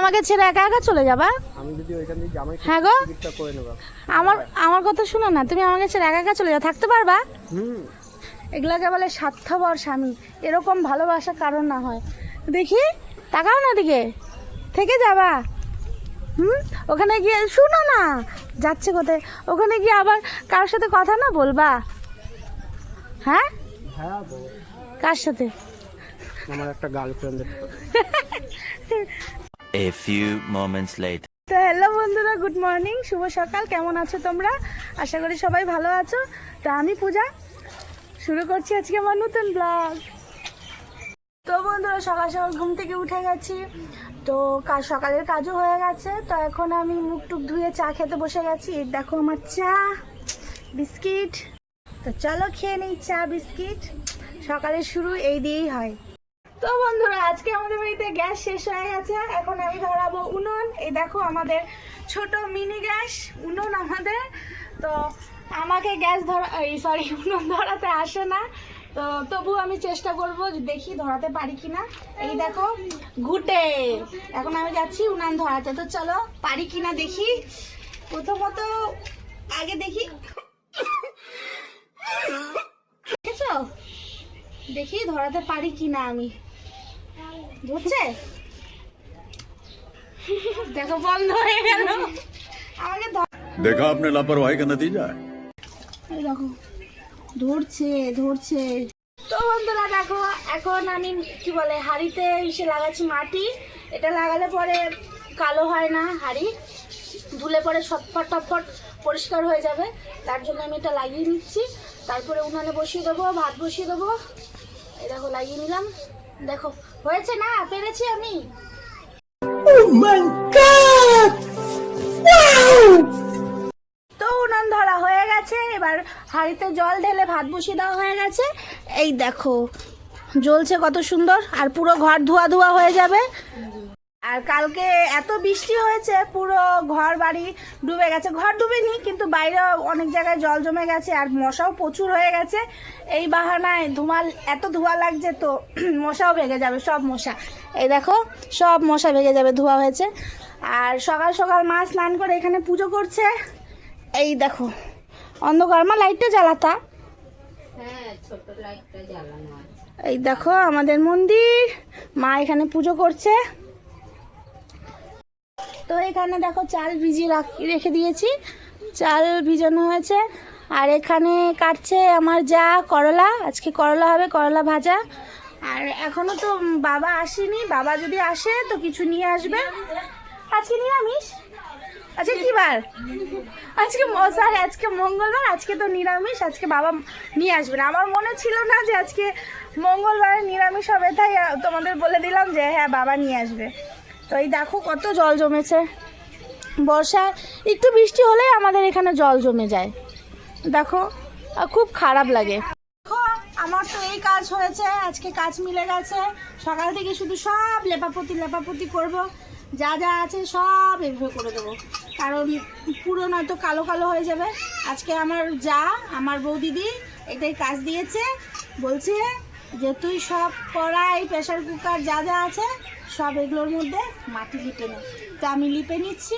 আমাকে ছেড়ে একা একা চলে যাবা? আমি যদি ওইখান থেকে জামাই হ্যাঁ গো, টিকিটটা করে নেব। আমার কথা শোনো না, তুমি আমাকে ছেড়ে একা একা চলে যাও, থাকতে পারবা? হুম। এগুলাকে বলে স্বার্থপর স্বামী। এরকম ভালোবাসা কারণ না হয়। দেখি, তাকাও না দিকে, থেকে যাবা? ওখানে গিয়ে শুনো না, যাচ্ছে কোথায়? ওখানে গিয়ে আবার কারোর সাথে কথা না বলবা? হ্যাঁ, হ্যাঁ বউ, কার সাথে? আমার একটা গার্লফ্রেন্ডের। A few moments later. তো হ্যালো বন্ধুরা, গুড মর্নিং, শুভ সকাল। কেমন আছো তোমরা? আশা করি সবাই ভালো আছো। তো আমি পূজা, শুরু করছি আজকে আমার নতুন ব্লগ। তো বন্ধুরা, সকাল সকাল ঘুম থেকে উঠে গেছি, তো সকালের কাজও হয়ে গেছে। তো এখন আমি মুখ টুক ধুয়ে চা খেতে বসে গেছি। এই দেখো আমার চা বিস্কিট। তো চলো খেয়ে নিই চা বিস্কিট। সকালের শুরু এই দিয়েই হয়। তো বন্ধুরা, আজকে আমাদের বাড়িতে গ্যাস শেষ হয়ে গেছে। এখন আমি ধরাবো উনুন। এই দেখো আমাদের ছোট মিনি গ্যাস উনুন আমাদের। তো আমাকে গ্যাস উনুন ধরাতে আসে না, তো তবু আমি চেষ্টা করব, দেখি ধরাতে পারি কিনা। এই দেখো ঘুটে, এখন আমি যাচ্ছি উনান ধরাতে। তো চলো পারি কিনা দেখি। প্রথমত আগে দেখি, দেখেছো, দেখি ধরাতে পারি কিনা আমি। ধরছে, দেখো বন্ধ হয়ে গেল। আমাকে देखा आपने लापरवाही का नतीजा है। এই দেখো ধরছে ধরছে। তো বন্ধুরা দেখো, এখন আমি কি বলে হাঁড়িতে এসে লাগাচ্ছি মাটি। এটা লাগালে পরে কালো হয় না, হাঁড়ি ধুলে পরে ছটফট টটফট পরিষ্কার হয়ে যাবে। তার জন্য আমি এটা লাগিয়ে নিচ্ছি। তারপরে উনানে বসিয়ে দেবো, ভাত বসিয়ে দেবো। এই দেখো লাগিয়ে নিলাম। দেখো হয়েছে না, পেরেছি আমি। তো উনান ধরা হয়ে গেছে, এবার হাঁড়িতে জল ঢেলে ভাত বসিয়ে দেওয়া হয়ে গেছে। এই দেখো জ্বলছে কত সুন্দর, আর পুরো ঘর ধোয়া ধোয়া হয়ে যাবে। আর কালকে এত বৃষ্টি হয়েছে, পুরো ঘর বাড়ি ডুবে গেছে। ঘর ডুবেনি, কিন্তু বাইরে অনেক জায়গায় জল জমে গেছে, আর মশাও প্রচুর হয়ে গেছে। এই বাহানায় এত ধোঁয়া লাগছে, তো মশাও ভেঙে যাবে, সব মশা। এই দেখো সব মশা ভেঙে যাবে, ধোঁয়া হয়েছে। আর সকাল সকাল মা স্নান করে এখানে পুজো করছে। এই দেখো অন্ধকার, মা লাইটটা জ্বালাতা। এই দেখো আমাদের মন্দির, মা এখানে পুজো করছে। তো এখানে দেখো চাল ভিজিয়ে রেখে দিয়েছি, চাল ভিজানো হয়েছে। আর এখানে কাটছে আমার যা করলা, আজকে করলা হবে, করলা ভাজা। আর এখনো তো বাবা আসেনি, বাবা যদি আসে তো কিছু নিয়ে আসবে। আজকে নিরামিষ, আজকে কি বার? আজকে মঙ্গলবার, আজকে তো নিরামিষ। আজকে বাবা নিয়ে আসবে না। আমার মনে ছিল না যে আজকে মঙ্গলবার নিরামিষ হবে, তাই তোমাদের বলে দিলাম যে হ্যাঁ বাবা নিয়ে আসবে। তো এই দেখো কত জল জমেছে। বর্ষায় একটু বৃষ্টি হলেই আমাদের এখানে জল জমে যায়, দেখো খুব খারাপ লাগে। দেখো আমার তো এই কাজ হয়েছে, আজকে কাজ মিলে গেছে। সকাল থেকে শুধু সব লেপাপতি করব, যা যা আছে সব এভাবে করে দেবো, কারণ পুরো নয়তো কালো কালো হয়ে যাবে। আজকে আমার বউ দিদি এটাই কাজ দিয়েছে, বলছে যে তুই সব কড়াই প্রেসার কুকার যা যা আছে সব এগুলোর মধ্যে মাটি লিপে নে। তো আমি লিপে নিচ্ছি।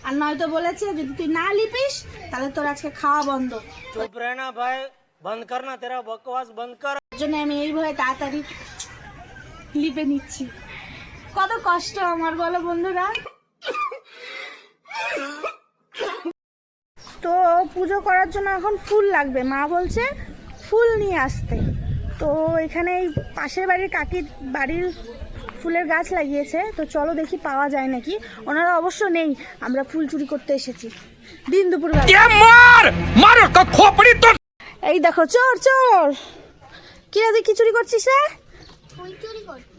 আর নয়তো বলেছে যদি তুই না লিপিস তাহলে তোর আজকে খাওয়া বন্ধ। চুপ রে না ভাই, বন্ধ কর না, তেরা বকওয়াস বন্ধ কর। এর জন্য আমি এইভাবে তাড়াতাড়ি লিপে নিচ্ছি। কত কষ্ট আমার, বলো বন্ধুরা। তো পুজো করার জন্য এখন ফুল লাগবে, মা বলছে ফুল নিয়ে আসতে। তো এখানে এই পাশের বাড়ির কাকির বাড়ির ফুলের গাছ লাগিয়েছে, তো চলো দেখি পাওয়া যায় নাকি। ওনারা অবশ্য নেই, আমরা ফুল চুরি করতে এসেছি দিন দুপুর। এই দেখো চোর চোর, কি রে কি চুরি করছিস রে?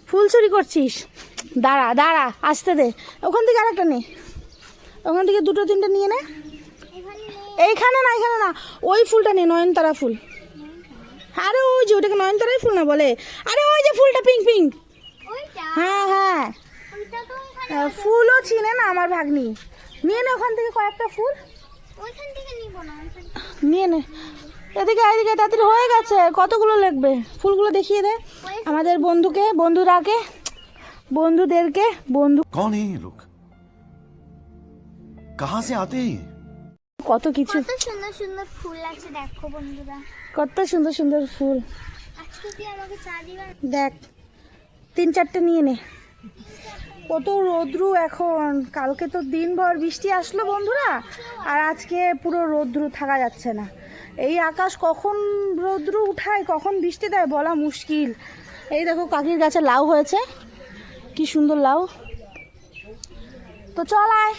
ফুল চুরি করছিস? দাঁড়া দাঁড়া, আসতে দে। ওখান থেকে আরেকটা নে, ওখান থেকে দুটো তিনটে নিয়ে নে। এইখানে না, এখানে না, ওই ফুলটা নে, নয়নতারা ফুল। আরে ওই যে ওটাকে নয়নতারাই ফুল না বলে? আরে ওই যে ফুলটা পিঙ্ক পিঙ্ক। হ্যাঁ হ্যাঁ, ফুলও চিনে না আমার ভাগ্নি। নিয়ে নে ওখান থেকে কয়েকটা ফুল, নিয়ে নে। এদিকে এদিকে তাড়াতাড়ি হয়ে গেছে, কতগুলো লাগবে? ফুলগুলো দেখিয়ে দে আমাদের বন্ধুরাকে। বন্ধুদেরকে বন্ধু कौन है ये लोग कहाँ से आते हैं ये? কত কিছু, কত সুন্দর সুন্দর ফুল আছে দেখো বন্ধুরা। কত সুন্দর সুন্দর ফুল। আজকে কি আমাকে চা দিবা? দেখ 3-4টে নিয়ে নে। কত রোদ্রু এখন, কালকে তো দিনভর বৃষ্টি আসলো বন্ধুরা, আর আজকে পুরো রোদ্রু, থাকা যাচ্ছে না। এই আকাশ কখন রোদ্রু উঠায় কখন বৃষ্টি দেয় বলা মুশকিল। এই দেখো কাকির গাছে লাউ হয়েছে, কি সুন্দর লাউ। তো চল আয়।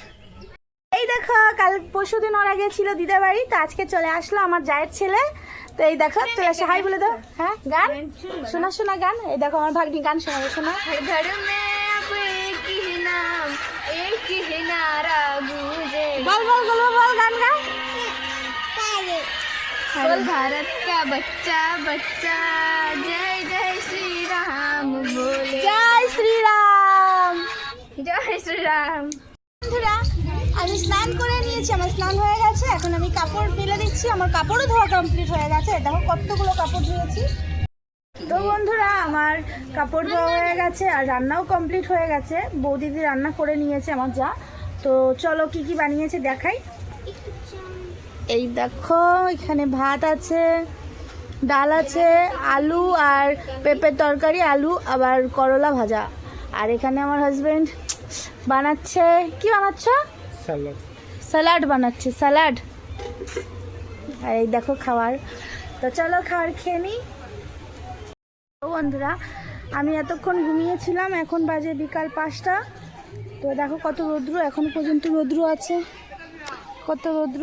এই দেখো কাল পরশু দিন ওরা গেছিল দিদা বাড়ি, তো আজকে চলে আসলো আমার জায়ের ছেলে। তো এই দেখো চলে আসে, হাই বলে দাও। হ্যাঁ গান শোনা শোনা গান। এই দেখো আমার ভাগ্নি গান শোনাবে, শোনা। घर में अब एक ही नाम, एक ही नारा गूंजे, বল বল বল বল গান গা। बोल भारत का बच्चा बच्चा, जय जय श्री राम बोले, জয় শ্রীরাম। जय श्री राम। বন্ধুরা আমি স্নান করে নিয়েছি, আমার স্নান হয়ে গেছে। এখন আমি কাপড় মেলে দিচ্ছি, আমার কাপড়ও ধোয়া কমপ্লিট হয়ে গেছে। দেখো কতগুলো কাপড় ধুয়েছি। তো বন্ধুরা আমার কাপড় ধোয়া হয়ে গেছে আর রান্নাও কমপ্লিট হয়ে গেছে। বৌদিদি রান্না করে নিয়েছে আমার যা। তো চলো কি কি বানিয়েছে দেখাই। এই দেখো এখানে ভাত আছে, ডাল আছে, আলু আর পেঁপের তরকারি, আলু আবার করলা ভাজা। আর এখানে আমার হাজবেন্ড বানাচ্ছে, কি বানাচ্ছ? স্যালাড বানাচ্ছে, স্যালাড। আর এই দেখো খাবার। তো চলো খাবার খেয়ে নিই। তো বন্ধুরা আমি এতক্ষণ ঘুমিয়েছিলাম, এখন বাজে বিকাল 5টা। তো দেখো কত রৌদ্র, এখন পর্যন্ত রৌদ্র আছে, কত রৌদ্র।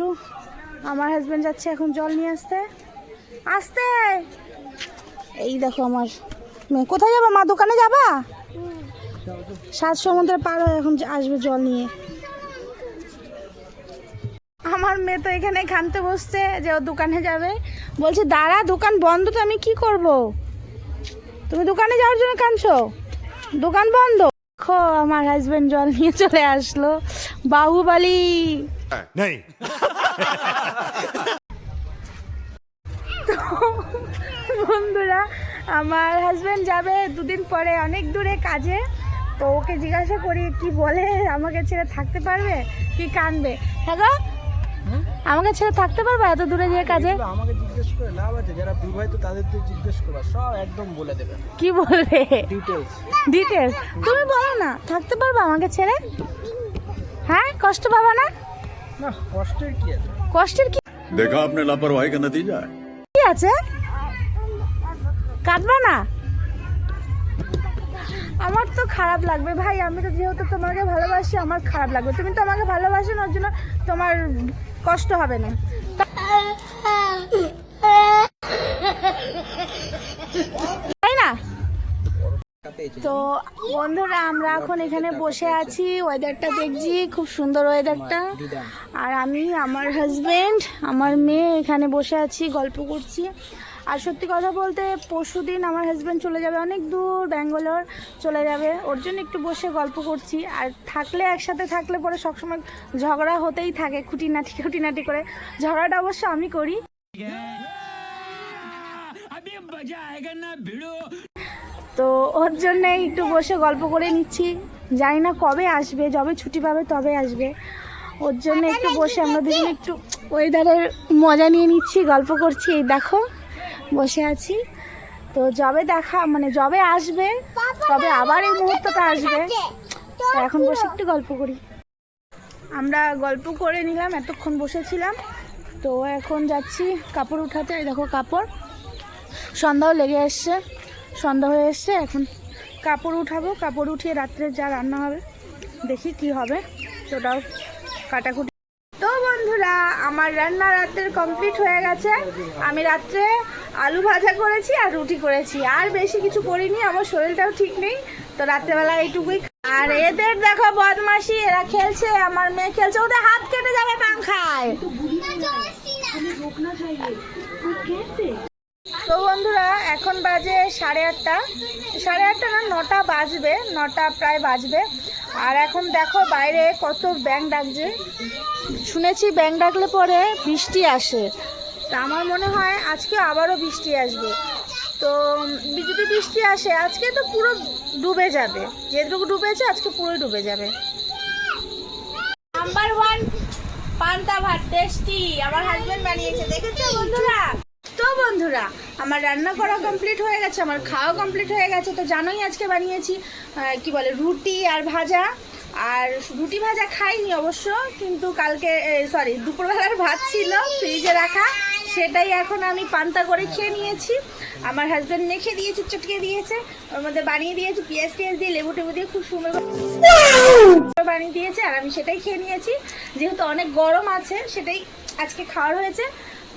আমার হাজবেন্ড যাচ্ছে এখন জল নিয়ে আসতে। আসতে এই দেখো আমার মেয়ে। কোথায় যাবা মা? দোকানে যাবা? 7 সমুদ্র পার হয়ে এখন আসবে জল নিয়ে। আমার মেয়ে তো এখানে খানতে বসছে যে ও দোকানে যাবে। বলছে দাঁড়া, দোকান বন্ধ তো আমি কি করব? তুমি দোকানে যাওয়ার জন্য কাঁদছো? দোকান বন্ধ। দেখো আমার হাজবেন্ড জল নিয়ে চলে আসলো, বাহুবলী। नहीं বন্ধুরা আমার হাজবেন্ড যাবে 2 দিন পরে অনেক দূরে কাজে। তো ওকে জিজ্ঞাসা করি কি বলে, আমাকে ছেড়ে থাকতে পারবে কি কানবে? হ্যাঁ গো, আমাকে ছেড়ে থাকতে পারবে এত দূরে গিয়ে কাজে? আমাকে জিজ্ঞেস করে লাভ আছে, যারা বিবাহিত তাদের তো জিজ্ঞেস করবা, সব একদম বলে দেবে কি বলবে ডিটেলস। ডিটেলস? তুমি বলো না, থাকতে পারবে আমাকে ছেড়ে? হ্যাঁ কষ্ট পাবা না? না কষ্টের কি আছে? কষ্টের কি देखा आपने लापरवाही का नतीजा है কি আছে? কাঁদবা না? আমার তো খারাপ লাগবে ভাই, আমি তো যেহেতু তোমাকে ভালোবাসি আমার খারাপ লাগবে। তুমি তো আমাকে ভালোবাসো না, ওর জন্য তোমার কষ্ট হবে না, তাই না? তো বন্ধুরা আমরা এখন এখানে বসে আছি, ওয়েদারটা দেখছি, খুব সুন্দর ওয়েদারটা। আর আমি, আমার হাজবেন্ড, আমার মেয়ে এখানে বসে আছি, গল্প করছি। আর সত্যি কথা বলতে পরশুদিন আমার হাজবেন্ড চলে যাবে অনেক দূর, ব্যাঙ্গালোর চলে যাবে, ওর জন্য একটু বসে গল্প করছি। আর থাকলে একসাথে থাকলে পরে সবসময় ঝগড়া হতেই থাকে, খুঁটিনাটি করে। ঝগড়াটা অবশ্য আমি করি। তো ওর জন্য একটু বসে গল্প করে নিচ্ছি। জানি না কবে আসবে, যবে ছুটি পাবে তবে আসবে। ওর জন্য একটু বসে আমরা দুজনে একটু ওয়েদারের মজা নিয়ে নিচ্ছি, গল্প করছি। এই দেখো বসে আছি। তো যবে যবে আসবে তবে আবার এই মুহূর্তটা আসবে। তো এখন বসে একটু গল্প করি। আমরা গল্প করে নিলাম, এতক্ষণ বসেছিলাম। তো এখন যাচ্ছি কাপড় উঠাতে। এই দেখো কাপড়, সন্ধ্যাও লেগে এসছে, সন্ধ্যা হয়ে এসছে। এখন কাপড় উঠাবো, কাপড় উঠিয়ে রাত্রে যা রান্না হবে দেখি কি হবে, ওটাও কাটাকুটি। তো বন্ধুরা আমার রান্না রাত্রের কমপ্লিট হয়ে গেছে। আমি রাত্রে আলু ভাজা করেছি আর রুটি করেছি, আর বেশি কিছু করিনি, আমার শরীরটাও ঠিক নেই। তো রাত্রেবেলা এইটুকুই। আর এদের দেখো বদমাশি, এরা খেলছে, আমার মেয়ে খেলছে, ওদের হাত কেটে যাবে পাংখায়। তো বন্ধুরা এখন বাজে 8:30 না 9টা বাজবে, 9টা প্রায় বাজবে। আর এখন দেখো বাইরে কত ব্যাঙ ডাকছে। শুনেছি ব্যাঙ ডাকলে পরে বৃষ্টি আসে, তা আমার মনে হয় আজকে আবারও বৃষ্টি আসবে। তো যদি বৃষ্টি আসে আজকে তো পুরো ডুবে যাবে, যেটুকু ডুবেছে আজকে পুরোই ডুবে যাবে। নাম্বার 1 পান্তা ভাত টেস্টি আমার হাজবেন্ড বানিয়েছে, দেখেছো বন্ধুরা? তো বন্ধুরা আমার রান্না করা কমপ্লিট হয়ে গেছে, আমার খাওয়া কমপ্লিট হয়ে গেছে। তো জানোই আজকে বানিয়েছি কি বলে রুটি আর ভাজা। আর রুটি ভাজা খাইনি অবশ্য, কিন্তু কালকে সরি দুপুরবেলার ভাত ছিল ফ্রিজে রাখা, সেটাই এখন আমি পান্তা করে খেয়ে নিয়েছি। আমার হাজবেন্ড মেখে দিয়েছে, চটকে দিয়েছে, ওর মধ্যে বানিয়ে দিয়েছি পেঁয়াজ টিয়াজ দিয়ে লেবু টেবু দিয়ে খুব সুন্দর বানিয়ে দিয়েছে। আর আমি সেটাই খেয়ে নিয়েছি, যেহেতু অনেক গরম আছে সেটাই আজকে খাওয়ার হয়েছে।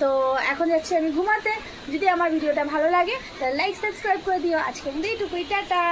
তো এখন যাচ্ছি আমি ঘুমাতে। যদি আমার ভিডিওটা ভালো লাগে তাহলে লাইক সাবস্ক্রাইব করে দিও। আজকে এইটুকুই, টাটা।